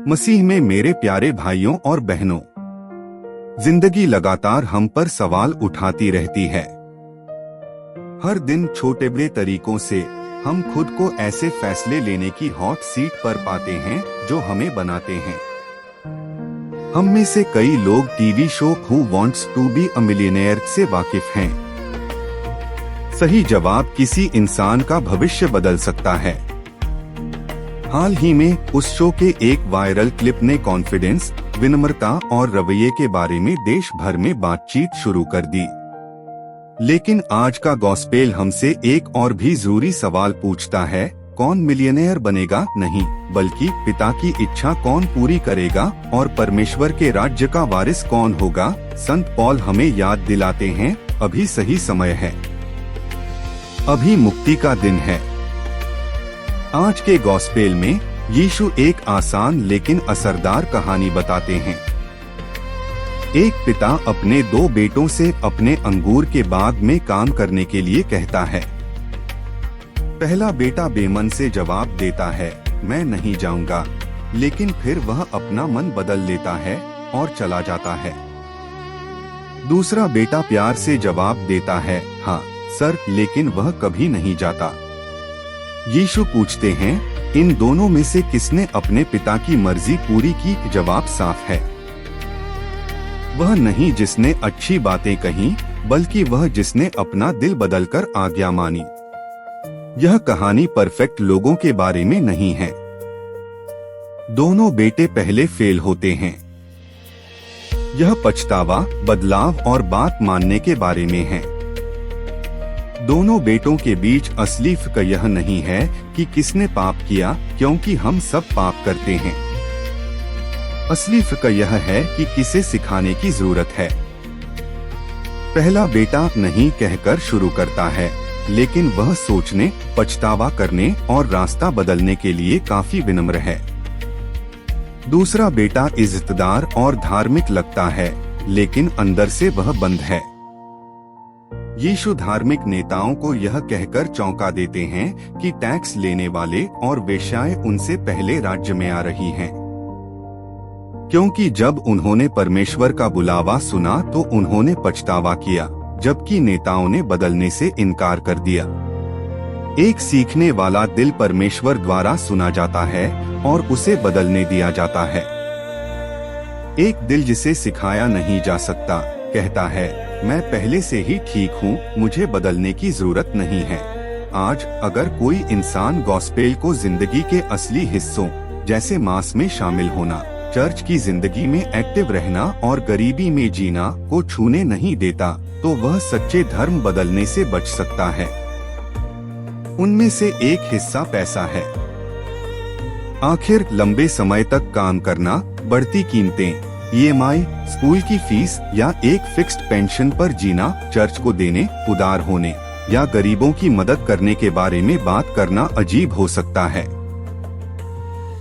मसीह में मेरे प्यारे भाइयों और बहनों, जिंदगी लगातार हम पर सवाल उठाती रहती है। हर दिन छोटे बड़े तरीकों से हम खुद को ऐसे फैसले लेने की हॉट सीट पर पाते हैं जो हमें बनाते हैं। हम में से कई लोग TV show who wants to be a millionaire से वाकिफ हैं। सही जवाब किसी इंसान का भविष्य बदल सकता है। हाल ही में उस शो के एक वायरल क्लिप ने कॉन्फिडेंस, विनम्रता और रवैये के बारे में देश भर में बातचीत शुरू कर दी। लेकिन आज का गॉस्पेल हमसे एक और भी जरूरी सवाल पूछता है, कौन मिलियनेयर बनेगा? नहीं, बल्कि पिता की इच्छा कौन पूरी करेगा और परमेश्वर के राज्य का वारिस कौन होगा? संत पौल हमें याद दिलाते हैं, अभी सही समय है, अभी मुक्ति का दिन है। आज के गॉस्पेल में यीशु एक आसान लेकिन असरदार कहानी बताते हैं। एक पिता अपने दो बेटों से अपने अंगूर के बाग में काम करने के लिए कहता है। पहला बेटा बेमन से जवाब देता है, मैं नहीं जाऊंगा, लेकिन फिर वह अपना मन बदल लेता है और चला जाता है। दूसरा बेटा प्यार से जवाब देता है, हाँ सर, लेकिन वह कभी नहीं जाता। यीशु पूछते हैं, इन दोनों में से किसने अपने पिता की मर्जी पूरी की? जवाब साफ है, वह नहीं जिसने अच्छी बातें कही, बल्कि वह जिसने अपना दिल बदलकर आज्ञा मानी। यह कहानी परफेक्ट लोगों के बारे में नहीं है। दोनों बेटे पहले फेल होते हैं। यह पछतावा, बदलाव और बात मानने के बारे में है। दोनों बेटों के बीच असली फर्क यह नहीं है कि किसने पाप किया, क्योंकि हम सब पाप करते हैं। असली फर्क यह है कि किसे सिखाने की जरूरत है। पहला बेटा नहीं कहकर शुरू करता है, लेकिन वह सोचने, पछतावा करने और रास्ता बदलने के लिए काफी विनम्र है। दूसरा बेटा इज्जतदार और धार्मिक लगता है, लेकिन अंदर से वह बंद है। यीशु धार्मिक नेताओं को यह कहकर चौंका देते हैं कि टैक्स लेने वाले और वेश्याएं उनसे पहले राज्य में आ रही हैं। क्योंकि जब उन्होंने परमेश्वर का बुलावा सुना तो उन्होंने पछतावा किया, जबकि नेताओं ने बदलने से इनकार कर दिया। एक सीखने वाला दिल परमेश्वर द्वारा सुना जाता है और उसे बदलने दिया जाता है। एक दिल जिसे सिखाया नहीं जा सकता कहता है, मैं पहले से ही ठीक हूँ, मुझे बदलने की जरूरत नहीं है। आज अगर कोई इंसान गॉस्पेल को जिंदगी के असली हिस्सों जैसे मास में शामिल होना, चर्च की जिंदगी में एक्टिव रहना और गरीबी में जीना को छूने नहीं देता, तो वह सच्चे धर्म बदलने से बच सकता है। उनमें से एक हिस्सा पैसा है। आखिर लंबे समय तक काम करना, बढ़ती कीमतें, EMI, स्कूल की फीस या एक फिक्स्ड पेंशन पर जीना, चर्च को देने, उदार होने या गरीबों की मदद करने के बारे में बात करना अजीब हो सकता है।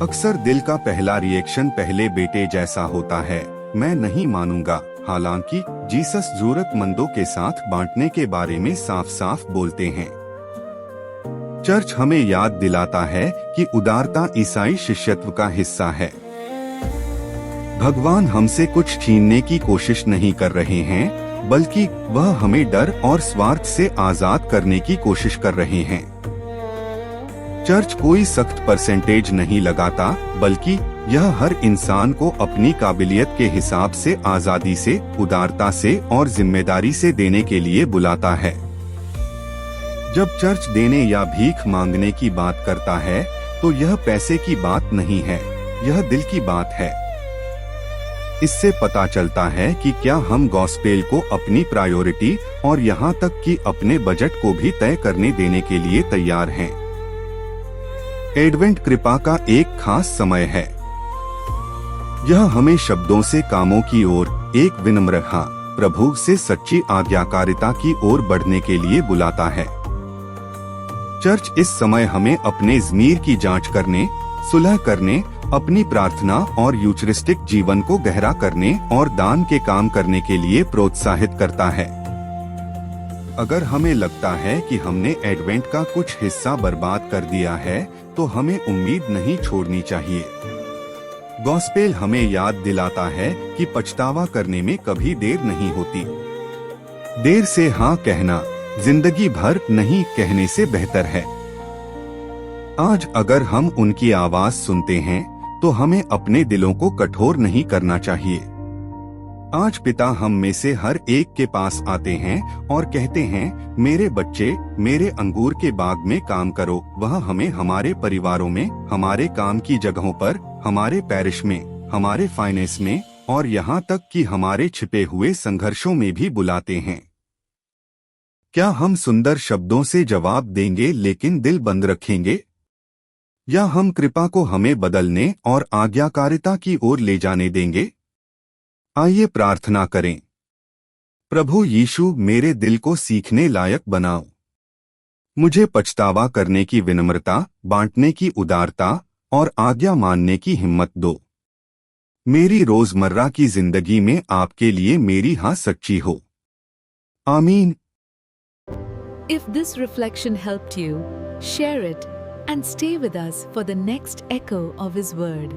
अक्सर दिल का पहला रिएक्शन पहले बेटे जैसा होता है, मैं नहीं मानूंगा। हालांकि जीसस जरूरतमंदों के साथ बांटने के बारे में साफ साफ बोलते हैं। चर्च हमें याद दिलाता है कि उदारता ईसाई शिष्यत्व का हिस्सा है। भगवान हमसे कुछ छीनने की कोशिश नहीं कर रहे हैं, बल्कि वह हमें डर और स्वार्थ से आजाद करने की कोशिश कर रहे हैं। चर्च कोई सख्त परसेंटेज नहीं लगाता, बल्कि यह हर इंसान को अपनी काबिलियत के हिसाब से आजादी से, उदारता से और जिम्मेदारी से देने के लिए बुलाता है। जब चर्च देने या भीख मांगने की बात करता है, तो यह पैसे की बात नहीं है, यह दिल की बात है। इससे पता चलता है कि क्या हम गॉस्पेल को अपनी प्रायोरिटी और यहाँ तक कि अपने बजट को भी तय करने देने के लिए तैयार हैं। एडवेंट कृपा का एक खास समय है। यह हमें शब्दों से कामों की ओर, एक विनम्र हाँ प्रभु से सच्ची आज्ञाकारिता की ओर बढ़ने के लिए बुलाता है। चर्च इस समय हमें अपने ज़मीर की जांच करने, सुलह करने, अपनी प्रार्थना और यूचरिस्टिक जीवन को गहरा करने और दान के काम करने के लिए प्रोत्साहित करता है। अगर हमें लगता है कि हमने एडवेंट का कुछ हिस्सा बर्बाद कर दिया है, तो हमें उम्मीद नहीं छोड़नी चाहिए। गॉस्पेल हमें याद दिलाता है कि पछतावा करने में कभी देर नहीं होती। देर से हाँ कहना जिंदगी भर नहीं कहने से बेहतर है। आज अगर हम उनकी आवाज सुनते हैं तो हमें अपने दिलों को कठोर नहीं करना चाहिए। आज पिता हम में से हर एक के पास आते हैं और कहते हैं, मेरे बच्चे मेरे अंगूर के बाग में काम करो। वह हमें हमारे परिवारों में, हमारे काम की जगहों पर, हमारे पैरिश में, हमारे फाइनेंस में और यहाँ तक कि हमारे छिपे हुए संघर्षों में भी बुलाते हैं। क्या हम सुंदर शब्दों से जवाब देंगे लेकिन दिल बंद रखेंगे, या हम कृपा को हमें बदलने और आज्ञाकारिता की ओर ले जाने देंगे? आइए प्रार्थना करें। प्रभु यीशु, मेरे दिल को सीखने लायक बनाओ। मुझे पछतावा करने की विनम्रता, बांटने की उदारता और आज्ञा मानने की हिम्मत दो। मेरी रोजमर्रा की जिंदगी में आपके लिए मेरी हाँ सच्ची हो। आमीन। If this reflection helped you, share it and stay with us for the next echo of His Word.